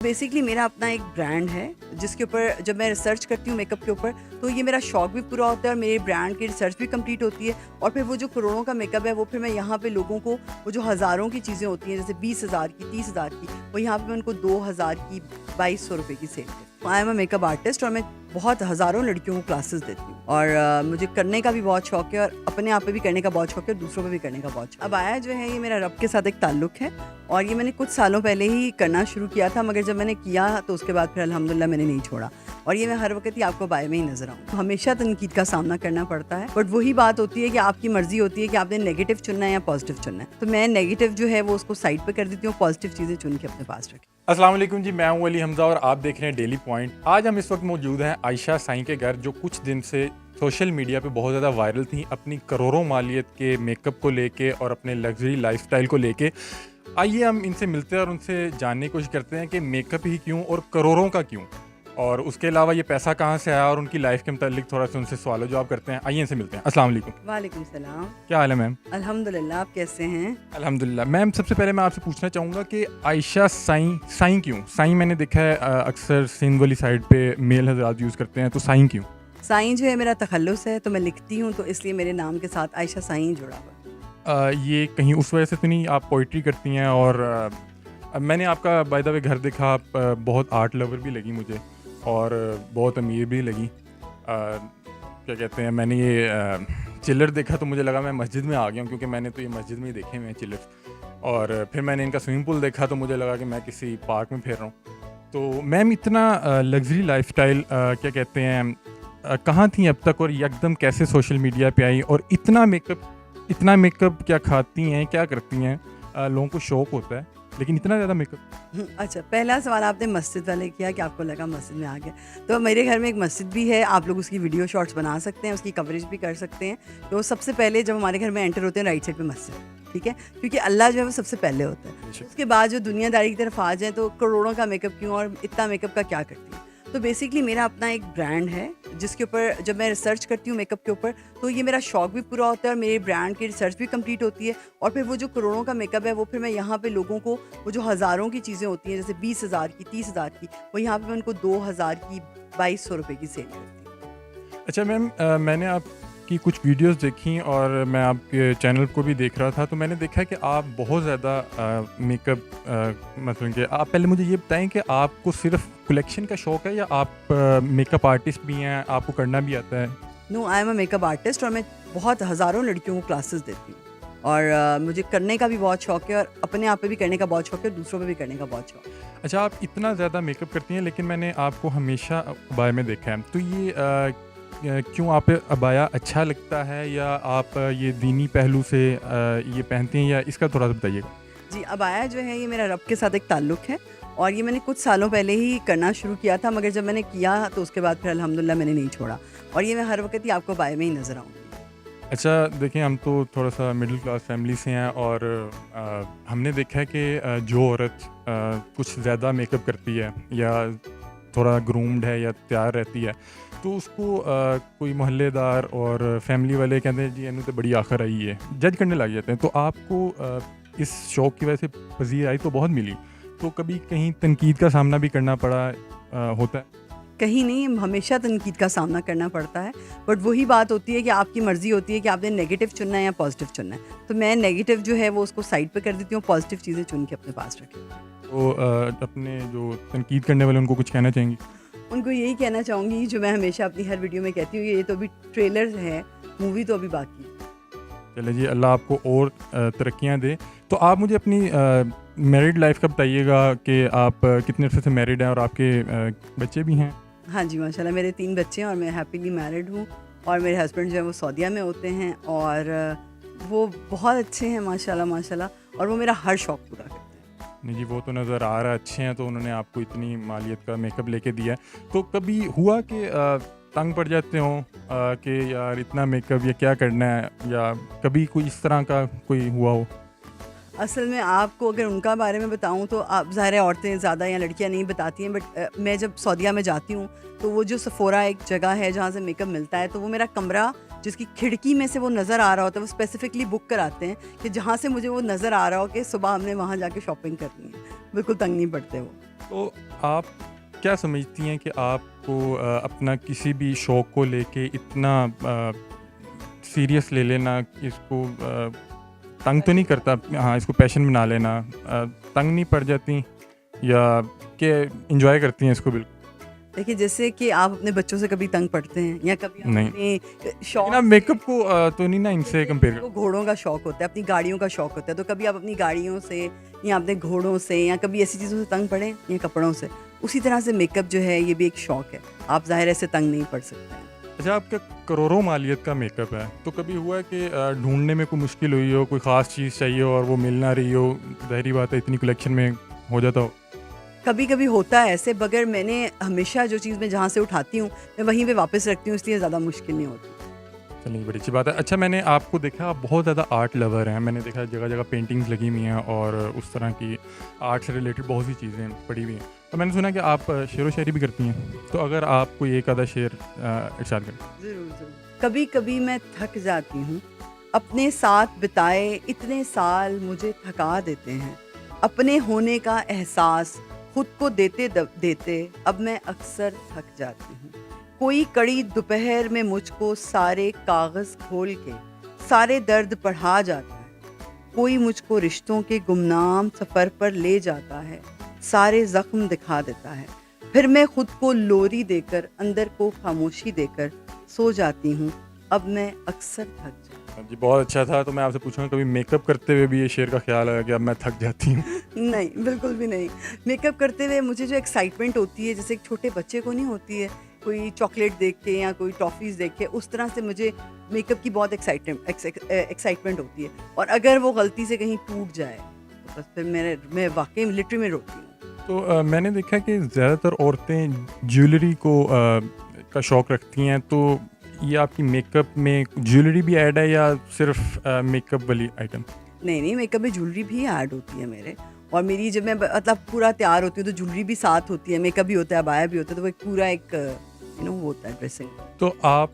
Basically मेरा अपना एक ब्रांड है जिसके ऊपर जब मैं रिसर्च करती हूँ मेकअप के ऊपर, तो ये मेरा शौक भी पूरा होता है और मेरे ब्रांड की रिसर्च भी कंप्लीट होती है। और फिर वो जो करोड़ों का मेकअप है वो फिर मैं यहाँ पे लोगों को, वो जो हज़ारों की चीज़ें होती हैं जैसे 20,000 की, 30,000 की, वो यहाँ पे मैं उनको 2,000 की, 2,200 रुपये की सेल करती हूँ। आई एम अ मेकअप आर्टिस्ट और मैं बहुत हज़ारों लड़कियों को क्लासेस देती हूँ और मुझे करने का भी बहुत शौक है और अपने आप पे भी करने का बहुत शौक है और दूसरों पे भी करने का बहुत शौक। अब आया जो है ये मेरा रब के साथ एक ताल्लुक़ है और ये मैंने कुछ सालों पहले ही करना शुरू किया था, मगर जब मैंने किया तो उसके बाद फिर अल्हम्दुलिल्लाह मैंने नहीं छोड़ा और ये मैं हर वक्त ही आपको बाय में ही नजर आऊँ। तो हमेशा तनकीद का सामना करना पड़ता है, बट वही बात होती है कि आपकी मर्जी होती है कि आपने नेगेटिव चुनना है या पॉजिटिव चुनना है। तो मैं नेगेटिव जो है वो उसको साइड पे कर देती हूँ, पॉजिटिव चीज़ें चुन के अपने पास रखी। अस्सलाम वालेकुम जी, मैं हूं अली हमजा और आप देख रहे हैं डेली पॉइंट। आज हम इस वक्त मौजूद हैं आयशा साईं के घर, जो कुछ दिन से सोशल मीडिया पे बहुत ज़्यादा वायरल थी अपनी करोड़ों मालियत के मेकअप को लेके और अपने लग्जरी लाइफस्टाइल को लेके। आइए हम इनसे मिलते हैं और उनसे जानने की कोशिश करते हैं कि मेकअप ही क्यों और करोड़ों का क्यों, और उसके अलावा ये पैसा कहाँ से आया और उनकी लाइफ के मुतालिक थोड़ा सा उनसे सवाल जवाब करते हैं। आइए इनसे मिलते हैं। अस्सलाम वालेकुम। वालेकुम सलाम। क्या हाल है मैम? अल्हम्दुलिल्लाह, आप कैसे हैं? अल्हम्दुलिल्लाह। मैम सबसे पहले मैं आपसे पूछना चाहूँगा कि आयशा साईं, साईं क्यों? साईं मैंने देखा है अक्सर सिंध वाली साइड पे मेल हज़रात यूज़ करते हैं, तो साईं क्यों? साईं जो है मेरा तखल्लुस है, तो मैं लिखती हूँ तो इसलिए मेरे नाम के साथ आयशा साईं जुड़ा हुआ है। ये कहीं उस वजह से तो नहीं आप पोइट्री करती हैं? और मैंने आपका बाय द वे घर देखा, आप बहुत आर्ट लवर भी लगी मुझे और बहुत अमीर भी लगी। क्या कहते हैं, मैंने ये चिल्लर देखा तो मुझे लगा मैं मस्जिद में आ गया हूँ, क्योंकि मैंने तो ये मस्जिद में ही देखे हुए हैं चिल्लर। और फिर मैंने इनका स्विमिंग पूल देखा तो मुझे लगा कि मैं किसी पार्क में फिर रहा हूँ। तो मैम इतना लग्जरी लाइफस्टाइल क्या कहते हैं कहाँ थी अब तक, और एकदम कैसे सोशल मीडिया पे आई? और इतना मेकअप क्या खाती हैं, क्या करती हैं? लोगों को शौक होता है लेकिन इतना ज़्यादा मेकअप। अच्छा, पहला सवाल आपने मस्जिद वाले किया कि आपको लगा मस्जिद में आ गया। तो मेरे घर में एक मस्जिद भी है, आप लोग उसकी वीडियो शॉर्ट्स बना सकते हैं, उसकी कवरेज भी कर सकते हैं। तो सबसे पहले जब हमारे घर में एंटर होते हैं राइट साइड पे मस्जिद, ठीक है, क्योंकि अल्लाह जो है वो सबसे पहले होता है। उसके बाद जो दुनियादारी की तरफ आ जाए तो करोड़ों का मेकअप क्यों और इतना मेकअप का क्या करती है। तो बेसिकली मेरा अपना एक ब्रांड है जिसके ऊपर जब मैं रिसर्च करती हूँ मेकअप के ऊपर, तो ये मेरा शौक भी पूरा होता है और मेरे ब्रांड की रिसर्च भी कंप्लीट होती है। और फिर वो जो करोड़ों का मेकअप है वो फिर मैं यहाँ पे लोगों को, वो जो हज़ारों की चीज़ें होती हैं जैसे 20,000 की, 30,000 की, वो यहाँ पे मैं उनको 2,000 की, 2,200 रुपये की सेल करती हूँ। अच्छा मैम, मैंने आपकी कुछ वीडियोस देखी और मैं आपके चैनल को भी देख रहा था, तो मैंने देखा है कि आप बहुत ज़्यादा मेकअप, मतलब कि आप पहले मुझे ये बताएं कि आपको सिर्फ कलेक्शन का शौक़ है या आप मेकअप आर्टिस्ट भी हैं, आपको करना भी आता है? No, I am a makeup artist और मैं बहुत हज़ारों लड़कियों को क्लासेस देती हूँ और मुझे करने का भी बहुत शौक है और अपने आप पे भी करने का बहुत शौक है और दूसरों पे भी करने का बहुत शौक है। अच्छा, आप इतना ज़्यादा मेकअप करती हैं लेकिन मैंने आपको हमेशा अबाया में देखा है, तो ये क्यों आप अबाया अच्छा लगता है या आप ये दीनी पहलू से ये पहनती हैं, या इसका थोड़ा सा बताइएगा? जी, अबाया जो है ये मेरा रब के साथ एक ताल्लुक़ है और ये मैंने कुछ सालों पहले ही करना शुरू किया था, मगर जब मैंने किया तो उसके बाद फिर अल्हम्दुलिल्लाह मैंने नहीं छोड़ा और ये मैं हर वक्त ही आपको बाय में ही नज़र आऊँगी। अच्छा देखिए, हम तो थोड़ा सा मिडिल क्लास फैमिली से हैं और हमने देखा है कि जो औरत कुछ ज़्यादा मेकअप करती है या थोड़ा ग्रूम्ड है या तैयार रहती है, तो उसको कोई मोहल्लेदार और फैमिली वाले कहते हैं जी इन्हों तो बड़ी आखिर आई है, जज करने लग जाते हैं। तो आपको इस शौक़ की वजह से पज़ीराई तो बहुत मिली, तो कभी कहीं तनकीद का सामना भी करना पड़ा होता है? कहीं नहीं, हमेशा तनकीद का सामना करना पड़ता है, बट वही बात होती है कि आपकी मर्ज़ी होती है कि आपने नेगेटिव चुनना है या पॉजिटिव चुनना है। तो मैं नेगेटिव जो है वो उसको साइड पे कर देती हूँ, पॉजिटिव चीज़ें चुन के अपने पास रखी। तो अपने जो तनकीद करने वाले उनको कुछ कहना चाहेंगी? उनको यही कहना चाहूँगी जो मैं हमेशा अपनी हर वीडियो में कहती हूँ, ये तो अभी ट्रेलर है, मूवी तो अभी बाकी है। चलिए जी, अल्लाह आपको और तरक्कियाँ दे। तो आप मुझे अपनी मैरिड लाइफ का बताइएगा कि आप कितने अर्से से मैरिड हैं और आपके बच्चे भी हैं? हाँ जी, माशाल्लाह मेरे 3 बच्चे हैं और मैं हैप्पीली मैरिड हूँ और मेरे हस्बैंड जो है वो सऊदीया में होते हैं और वो बहुत अच्छे हैं माशाल्लाह माशाल्लाह, और वो मेरा हर शौक़ पूरा करते हैं। नहीं जी, वो तो नज़र आ रहा है अच्छे हैं, तो उन्होंने आपको इतनी मालियत का मेकअप लेके दिया है। तो कभी हुआ कि तंग पड़ जाते हों कि यार इतना मेकअप या क्या करना है, या कभी कोई इस तरह का कोई हुआ हो? असल में आपको अगर उनका बारे में बताऊं तो आप ज़ाहिर है औरतें ज़्यादा या लड़कियां नहीं बताती हैं, बट मैं जब सऊदीया में जाती हूं तो वो जो सफोरा एक जगह है जहां से मेकअप मिलता है, तो वो मेरा कमरा जिसकी खिड़की में से वो नज़र आ रहा होता है, वो स्पेसिफिकली बुक कराते हैं कि जहाँ से मुझे वो नज़र आ रहा हो कि सुबह हमने वहाँ जाके शॉपिंग करनी है। बिल्कुल तंग नहीं पड़ते वो। तो आप क्या समझती हैं कि आपको अपना किसी भी शौक को लेके इतना सीरियस ले लेना कि इसको तंग तो नहीं करता? हाँ, इसको पैशन बना लेना तंग नहीं पड़ जाती या कि एंजॉय करती हैं इसको बिल्कुल? देखिए, जैसे कि आप अपने बच्चों से कभी तंग पड़ते हैं या कभी आप नहीं। अपने लेकिन शौक आप मेकअप को तो नहीं ना इनसे कंपेयर को घोड़ों का शौक होता है, अपनी गाड़ियों का शौक होता है, तो कभी आप अपनी गाड़ियों से या अपने घोड़ों से या कभी ऐसी चीज़ों से तंग पड़े या कपड़ों से। उसी तरह से मेकअप जो है ये भी एक शौक है, आप ज़ाहिर है इससे तंग नहीं पड़ सकते हैं। अच्छा, आपका करोड़ों मालियत का मेकअप है, तो कभी हुआ है कि ढूँढने में कोई मुश्किल हुई हो, कोई ख़ास चीज़ चाहिए हो और वो मिल ना रही हो? ज़ाहिर-सी बात है इतनी कलेक्शन में हो जाता हो। कभी कभी होता है ऐसे, मगर मैंने हमेशा जो चीज़ मैं जहाँ से उठाती हूँ मैं वहीं पे वापस रखती हूँ, इसलिए ज़्यादा मुश्किल नहीं होती। चलिए, बड़ी अच्छी बात है। अच्छा, मैंने आपको देखा आप बहुत ज़्यादा आर्ट लवर हैं। मैंने देखा जगह-जगह पेंटिंग्स लगी हुई हैं और उस तरह की आर्ट से रिलेटेड बहुत सी चीज़ें पड़ी हुई हैं। तो मैंने सुना कि आप शेरो शायरी भी करती हैं। तो अगर आप कोई एक आधा शेर इरशाद करें। ज़रूर ज़रूर। कभी कभी मैं थक जाती हूँ, अपने साथ बिताए इतने साल मुझे थका देते हैं। अपने होने का एहसास खुद को देते देते अब मैं अक्सर थक जाती हूँ। कोई कड़ी दोपहर में मुझको सारे कागज़ खोल के सारे दर्द पढ़ा जाता है। कोई मुझको रिश्तों के गुमनाम सफ़र पर ले जाता है, सारे ज़ख्म दिखा देता है। फिर मैं खुद को लोरी देकर अंदर को खामोशी देकर सो जाती हूँ, अब मैं अक्सर थक जाती हूँ। जी, बहुत अच्छा था। तो मैं आपसे पूछूँगा कभी मेकअप करते हुए भी ये शेर का ख़्याल आया कि अब मैं थक जाती हूँ? नहीं, बिल्कुल भी नहीं। मेकअप करते हुए मुझे जो एक्साइटमेंट होती है, जैसे एक छोटे बच्चे को नहीं होती है, कोई चॉकलेट देख के या कोई टॉफ़ीज़ देख के, उस तरह से मुझे मेकअप की बहुत एक्साइटमेंट होती है। और अगर वो गलती से कहीं टूट जाए, तो बस फिर मैं वाक़ई लिटरली में रोती हूँ। तो मैंने देखा कि ज़्यादातर औरतें ज्वेलरी को का शौक़ रखती हैं। तो ये आपकी मेकअप में ज्वेलरी भी ऐड है या सिर्फ़ मेकअप वाली आइटम? नहीं, नहीं, मेकअप में ज्वेलरी भी ऐड होती है मेरे। और मेरी जब मैं मतलब पूरा तैयार होती हूँ तो ज्वेलरी भी साथ होती है, मेकअप भी होता है, अबाया भी होता है, तो वो एक पूरा एक वो होता है ड्रेसिंग। तो आप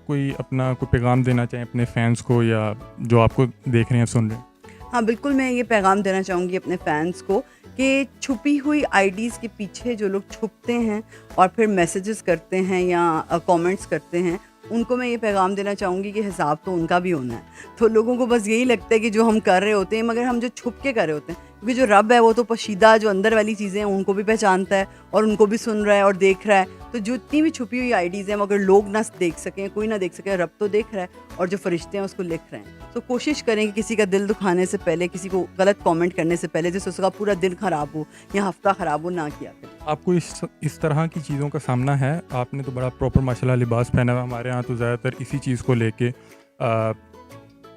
कोई अपना कोई पैगाम देना चाहें अपने फैंस को या जो आपको देख रहे हैं, सुन रहे हैं? हाँ, बिल्कुल, मैं ये पैगाम देना चाहूँगी अपने फैंस को कि छुपी हुई आईडीज़ के पीछे जो लोग छुपते हैं और फिर मैसेजेस करते हैं या कमेंट्स करते हैं, उनको मैं ये पैगाम देना चाहूँगी कि हिसाब तो उनका भी होना है। तो लोगों को बस यही लगता है कि जो हम कर रहे होते हैं, मगर हम जो छुप के कर रहे होते हैं, क्योंकि जो रब है वो तो पोशीदा जो अंदर वाली चीज़ें हैं उनको भी पहचानता है और उनको भी सुन रहा है और देख रहा है। तो जितनी भी छुपी हुई आईडीज़ हैं, मगर लोग ना देख सकें, कोई ना देख सके, रब तो देख रहा है और जो फरिश्ते हैं उसको लिख रहे हैं। तो कोशिश करें कि किसी का दिल दुखाने से पहले, किसी को गलत कमेंट करने से पहले, जिससे उसका पूरा दिन ख़राब हो या हफ़्ता ख़राब हो, ना किया करें। आपको इस तरह की चीज़ों का सामना है? आपने तो बड़ा प्रॉपर माशाल्लाह लिबास पहना हुआ है। हमारे यहाँ तो ज़्यादातर इसी चीज़ को लेके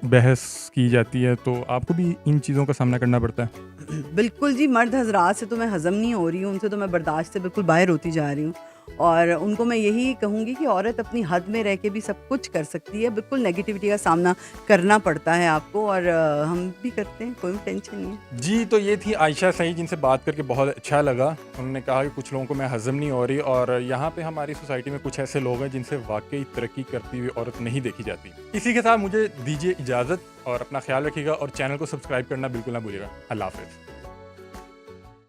बहस की जाती है, तो आपको भी इन चीज़ों का सामना करना पड़ता है? बिल्कुल जी, मर्द हज़रात से तो मैं हज़म नहीं हो रही हूँ, उनसे तो मैं बर्दाश्त से बिल्कुल बाहर होती जा रही हूँ। और उनको मैं यही कहूँगी कि औरत अपनी हद में रह के भी सब कुछ कर सकती है। बिल्कुल नेगेटिविटी का सामना करना पड़ता है आपको, और हम भी करते हैं, कोई टेंशन नहीं है। जी, तो ये थी आयशा सईद, जिनसे बात करके बहुत अच्छा लगा। उन्होंने कहा कि कुछ लोगों को मैं हज़म नहीं हो रही, और यहाँ पे हमारी सोसाइटी में कुछ ऐसे लोग हैं जिनसे वाक़ई तरक्की करती हुई औरत नहीं देखी जाती। इसी के साथ मुझे दीजिए इजाज़त, और अपना ख़्याल रखिएगा और चैनल को सब्सक्राइब करना बिल्कुल ना भूलिएगा। अल्लाह हाफ़िज़।